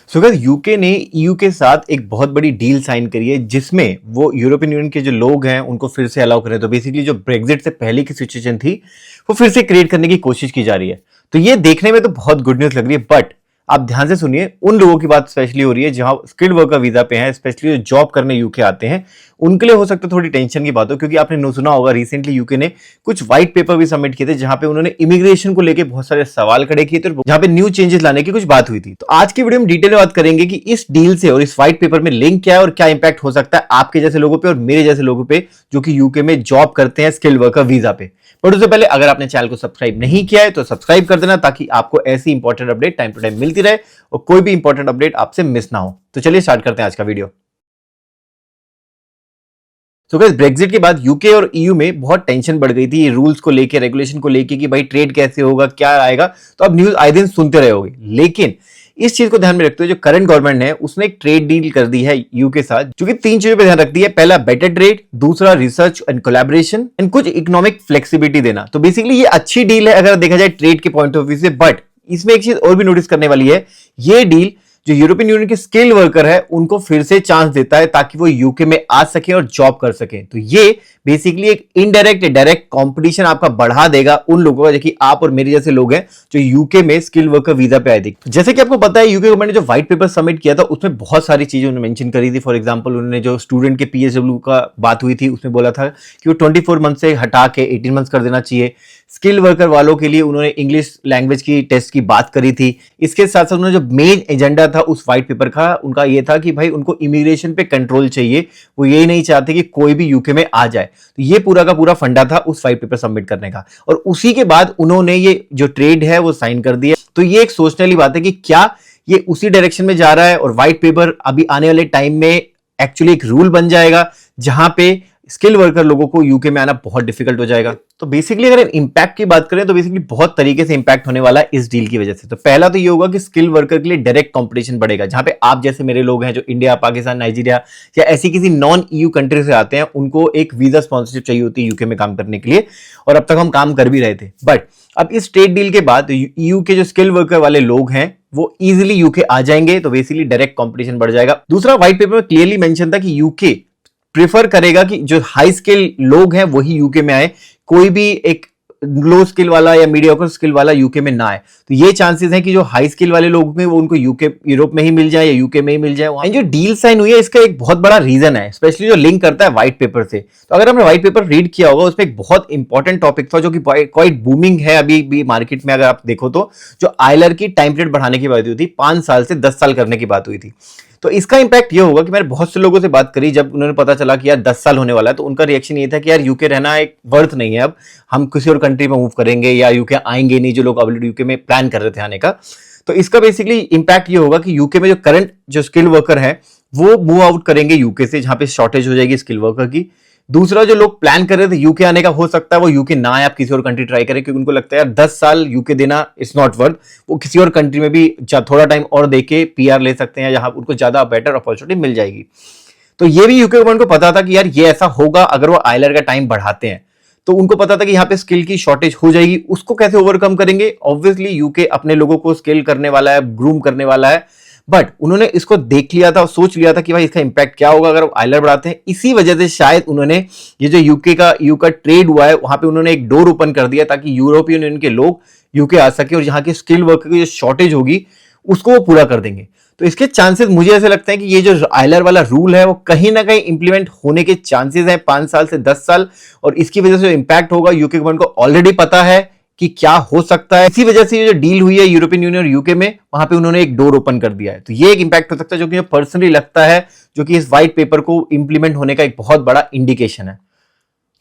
So guys UK ने EU के साथ एक बहुत बड़ी डील साइन करी है जिसमें वो यूरोपियन यूनियन के जो लोग हैं उनको फिर से अलाउ करें। तो बेसिकली जो ब्रेग्जिट से पहले की सिचुएशन थी वो फिर से क्रिएट करने की कोशिश की जा रही है। तो ये देखने में तो बहुत गुड न्यूज लग रही है, बट आप ध्यान से सुनिए, उन लोगों की बात स्पेशली हो रही है जहां स्किल्ड वर्कर वीजा पे हैं, स्पेशली जो जॉब करने यूके आते हैं, उनके लिए हो सकता है थोड़ी टेंशन की बात हो। क्योंकि आपने सुना होगा रिसेंटली यूके ने कुछ व्हाइट पेपर भी सबमिट किए थे जहां पे उन्होंने इमिग्रेशन को लेकर बहुत सारे सवाल खड़े किए थे, जहां पे न्यू चेंजेस लाने की कुछ बात हुई थी। तो आज की वीडियो में डिटेल में बात करेंगे कि इस डील से और इस व्हाइट पेपर में लिंक क्या है और क्या इंपैक्ट हो सकता है आपके जैसे लोगों पे और मेरे जैसे लोगों पे जो कि यूके में जॉब करते हैं स्किल्ड वर्कर वीजा पे। बट उससे पहले अगर आपने चैनल को सब्सक्राइब नहीं किया है तो सब्सक्राइब कर देना ताकि आपको ऐसी important update time to time मिलती रहे और कोई भी इंपॉर्टेंट अपडेट आपसे मिस ना हो। तो चलिए स्टार्ट करते हैं आज का वीडियो। तो गाइस ब्रेग्जिट के बाद यूके और ईयू में बहुत टेंशन बढ़ गई थी ये रूल्स को लेके, रेगुलेशन को लेके कि भाई ट्रेड कैसे होगा, क्या आएगा। तो अब न्यूज आए दिन सुनते रहे होगे, लेकिन इस चीज को ध्यान में रखते हुए जो करंट गवर्नमेंट है उसने एक ट्रेड डील कर दी है यू के साथ, जो कि 3 चीजों पे ध्यान रखती है। पहला बेटर ट्रेड, दूसरा रिसर्च एंड कोलैबोरेशन एंड कुछ इकोनॉमिक फ्लेक्सिबिलिटी देना। तो बेसिकली ये अच्छी डील है अगर देखा जाए ट्रेड के पॉइंट ऑफ व्यू से, बट इसमें एक चीज और भी नोटिस करने वाली है। ये डील जो यूरोपियन यूनियन के स्किल वर्कर है उनको फिर से चांस देता है ताकि वो यूके में आ सके और जॉब कर सके। तो ये बेसिकली एक इनडायरेक्ट डायरेक्ट कंपटीशन आपका बढ़ा देगा उन लोगों का जो कि आप और मेरे जैसे लोग हैं जो यूके में स्किल वर्कर वीजा पे आए थे। जैसे कि आपको पता है यूके गवर्नमेंट ने जो व्हाइट पेपर सबमिट किया था उसमें बहुत सारी चीजें उन्होंने मेंशन करी थी। फॉर एग्जांपल उन्होंने जो स्टूडेंट के पीएसडब्ल्यू का बात हुई थी उसमें बोला था कि वो 24 मंथ से हटा के 18 मंथ कर देना चाहिए। स्किल वर्कर वालों के लिए उन्होंने इंग्लिश लैंग्वेज की टेस्ट की बात करी थी। इसके साथ साथ उन्होंने जो मेन एजेंडा था उस व्हाइट पेपर का उनका ये था कि भाई उनको इमिग्रेशन पे कंट्रोल चाहिए, वो यही नहीं चाहते कि कोई भी यूके में आ जाए। तो ये पूरा का पूरा फंडा था उस व्हाइट पेपर सबमिट करने का, और उसी के बाद उन्होंने ये जो ट्रेड है वो साइन कर दिया। तो ये एक सोचने वाली बात है कि क्या ये उसी डायरेक्शन में जा रहा है और व्हाइट पेपर अभी आने वाले टाइम में एक्चुअली एक रूल बन जाएगा जहां पे स्किल वर्कर लोगों को यूके में आना बहुत डिफिकल्ट हो जाएगा। तो बेसिकली अगर इंपैक्ट की बात करें तो बेसिकली बहुत तरीके से इंपैक्ट होने वाला है इस डील की वजह से। तो पहला तो ये होगा कि स्किल वर्कर के लिए डायरेक्ट कंपटीशन बढ़ेगा, जहां पे आप जैसे मेरे लोग हैं जो इंडिया, पाकिस्तान, नाइजीरिया या ऐसी किसी नॉन ईयू कंट्री से आते हैं, उनको एक वीजा स्पॉन्सरशिप चाहिए होती है यूके में काम करने के लिए, और अब तक हम काम कर भी रहे थे। बट अब इस ट्रेड डील के बाद ईयू के जो स्किल वर्कर वाले लोग हैं वो इजिली यूके आ जाएंगे। तो बेसिकली डायरेक्ट कंपटीशन बढ़ जाएगा। दूसरा, व्हाइट पेपर में क्लियरली मेंशन था कि यूके प्रेफर करेगा कि जो हाई स्किल लोग हैं वही यूके में आए, कोई भी एक लो स्किल वाला या मीडियोकर स्किल वाला यूके में ना आए। तो ये चांसेस हैं कि जो हाई स्किल वाले लोग हैं वो उनको यूके यूरोप में ही मिल जाए या यूके में ही मिल जाए। वहां जो डील साइन हुई है इसका एक बहुत बड़ा रीजन है, स्पेशली जो लिंक करता है व्हाइट पेपर से। तो अगर हमने व्हाइट पेपर रीड किया होगा उसमें एक बहुत इंपॉर्टेंट टॉपिक था जो कि क्वाइट बूमिंग है अभी भी मार्केट में। अगर आप देखो तो जो आयलर की टाइम पीरियड बढ़ाने की बात हुई थी, 5 साल से 10 साल करने की बात हुई थी। तो इसका इंपैक्ट ये होगा कि मैंने बहुत से लोगों से बात करी जब उन्होंने पता चला कि यार 10 साल होने वाला है, तो उनका रिएक्शन ये था कि यार यूके रहना एक वर्थ नहीं है, अब हम किसी और कंट्री में मूव करेंगे या यूके आएंगे नहीं, जो लोग ऑलरेडी यूके में प्लान कर रहे थे आने का। तो इसका बेसिकली इंपैक्ट ये होगा कि यूके में जो करंट जो स्किल वर्कर है वो मूव आउट करेंगे यूके से, जहां पे शॉर्टेज हो जाएगी स्किल वर्कर की। दूसरा, जो लोग प्लान कर रहे थे यूके आने का, हो सकता है वो यूके ना आए, आप किसी और कंट्री ट्राई करें, क्योंकि उनको लगता है यार 10 साल यूके देना इट्स नॉट वर्थ, वो किसी और कंट्री में भी थोड़ा टाइम और देके पीआर ले सकते हैं जहां उनको ज्यादा बेटर अपॉर्चुनिटी मिल जाएगी। तो ये भी यूके गवर्नमेंट को पता था कि यार ये ऐसा होगा अगर वो आयलर का टाइम बढ़ाते हैं। तो उनको पता था कि यहाँ पे स्किल की शॉर्टेज हो जाएगी, उसको कैसे ओवरकम करेंगे। ऑब्वियसली यूके अपने लोगों को स्किल करने वाला है, ग्रूम करने वाला है, बट उन्होंने इसको देख लिया था और सोच लिया था कि भाई इसका इंपैक्ट क्या होगा अगर आयलर बढ़ाते हैं। इसी वजह से शायद उन्होंने ये जो यूके का ट्रेड हुआ है वहां पे उन्होंने एक डोर ओपन कर दिया ताकि यूरोपियन यूनियन के लोग यूके आ सके और यहाँ के स्किल वर्कर की जो शॉर्टेज होगी उसको वो पूरा कर देंगे। तो इसके चांसेस मुझे ऐसे लगता है कि ये जो आयलर वाला रूल है वो कहीं ना कहीं इंप्लीमेंट होने के चांसेस हैं 5 साल से 10 साल, और इसकी वजह से इंपैक्ट होगा यूके गवर्नमेंट को ऑलरेडी पता है कि क्या हो सकता है। इसी वजह से ये जो डील हुई है यूरोपियन यूनियन और यूके में, वहां पे उन्होंने एक डोर ओपन कर दिया है। तो ये एक इंपैक्ट हो सकता है जो कि पर्सनली लगता है जो कि इस व्हाइट पेपर को इंप्लीमेंट होने का एक बहुत बड़ा इंडिकेशन है।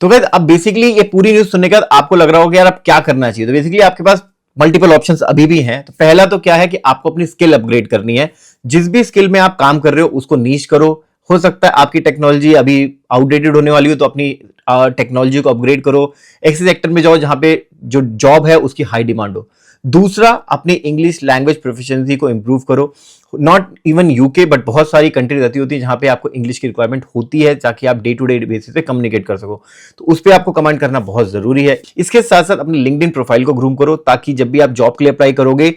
तो गाइस अब बेसिकली ये पूरी न्यूज सुनने के बाद आपको लग रहा होगा यार अब क्या करना चाहिए। तो बेसिकली आपके पास मल्टीपल ऑप्शंस अभी भी हैं। तो पहला तो क्या है कि आपको अपनी स्किल अपग्रेड करनी है। जिस भी स्किल में आप काम कर रहे हो उसको नीश करो। हो सकता है आपकी टेक्नोलॉजी अभी आउटडेटेड होने वाली हो, तो अपनी टेक्नोलॉजी को अपग्रेड करो। ऐसे सेक्टर में जाओ जहां पे जो जॉब है उसकी हाई डिमांड हो। दूसरा, अपनी इंग्लिश लैंग्वेज प्रोफिशिएंसी को इंप्रूव करो। नॉट इवन यूके बट बहुत सारी कंट्रीज ऐसी होती है जहां पे आपको इंग्लिश की रिक्वायरमेंट होती है ताकि आप डे टू डे बेसिस पे कम्युनिकेट कर सको। तो उस पर आपको कमांड करना बहुत जरूरी है। इसके साथ साथ अपनी लिंक्डइन प्रोफाइल को ग्रूम करो ताकि जब भी आप जॉब के लिए अप्लाई करोगे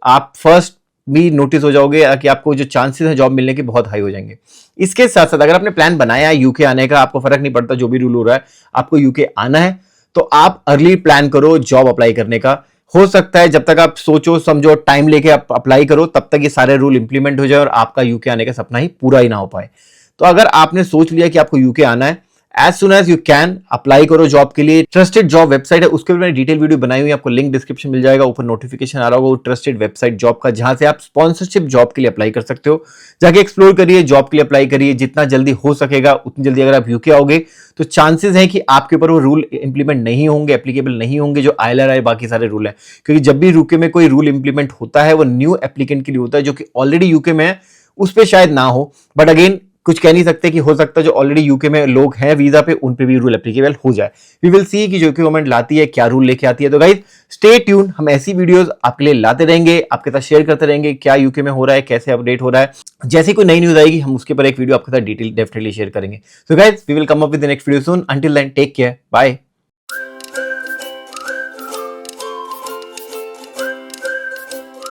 आप फर्स्ट भी नोटिस हो जाओगे कि आपको जो चांसेस हैं जॉब मिलने के बहुत हाई हो जाएंगे। इसके साथ साथ अगर आपने प्लान बनाया है यूके आने का, आपको फर्क नहीं पड़ता जो भी रूल हो रहा है, आपको यूके आना है, तो आप अर्ली प्लान करो जॉब अप्लाई करने का। हो सकता है जब तक आप सोचो समझो टाइम लेके आप अप्लाई करो तब तक ये सारे रूल इंप्लीमेंट हो जाए और आपका यूके आने का सपना ही पूरा ही ना हो पाए। तो अगर आपने सोच लिया कि आपको यूके आना है, as soon as you can apply करो जॉब के लिए। ट्रस्टेड जॉब वेबसाइट है, उसके ऊपर मैंने डिटेल वीडियो बनाई हुई है, आपको लिंक डिस्क्रिप्शन मिल जाएगा, ऊपर नोटिफिकेशन आ रहा होगा, वो ट्रस्टेड वेबसाइट जॉब का, जहां से आप स्पॉन्सरशिप जॉब के लिए अप्लाई कर सकते हो। जाके एक्सप्लोर करिए, जॉब के लिए अप्लाई करिए, जितना जल्दी हो सकेगा उतनी जल्दी। अगर आप यूके आओगे तो चांसेस है कि आपके ऊपर वो रूल इंप्लीमेंट नहीं होंगे, एप्लीकेबल नहीं होंगे, जो ILR बाकी सारे रूल है। क्योंकि जब भी यूके में कोई रूल इंप्लीमेंट होता है वो न्यू एप्लीकेंट के लिए होता है जो कि ऑलरेडी यूके में है, उस पर शायद ना हो, बट अगेन कुछ कह नहीं सकते कि हो सकता है जो ऑलरेडी यूके में लोग हैं वीजा पे उन पे भी रूल एप्लीकेबल हो जाए। वी विल सी कि जो गवर्नमेंट लाती है क्या रूल लेके आती है। तो गाइस स्टे ट्यून, हम ऐसी वीडियोस आपके लिए लाते रहेंगे, आपके साथ शेयर करते रहेंगे क्या यूके में हो रहा है, कैसे अपडेट हो रहा है। जैसे कोई नई न्यूज आएगी हम उसके पर एक वीडियो आपके साथ डिटेल डेफिनेटली शेयर करेंगे। So guys we will come up with the next video soon. Until then take care, bye.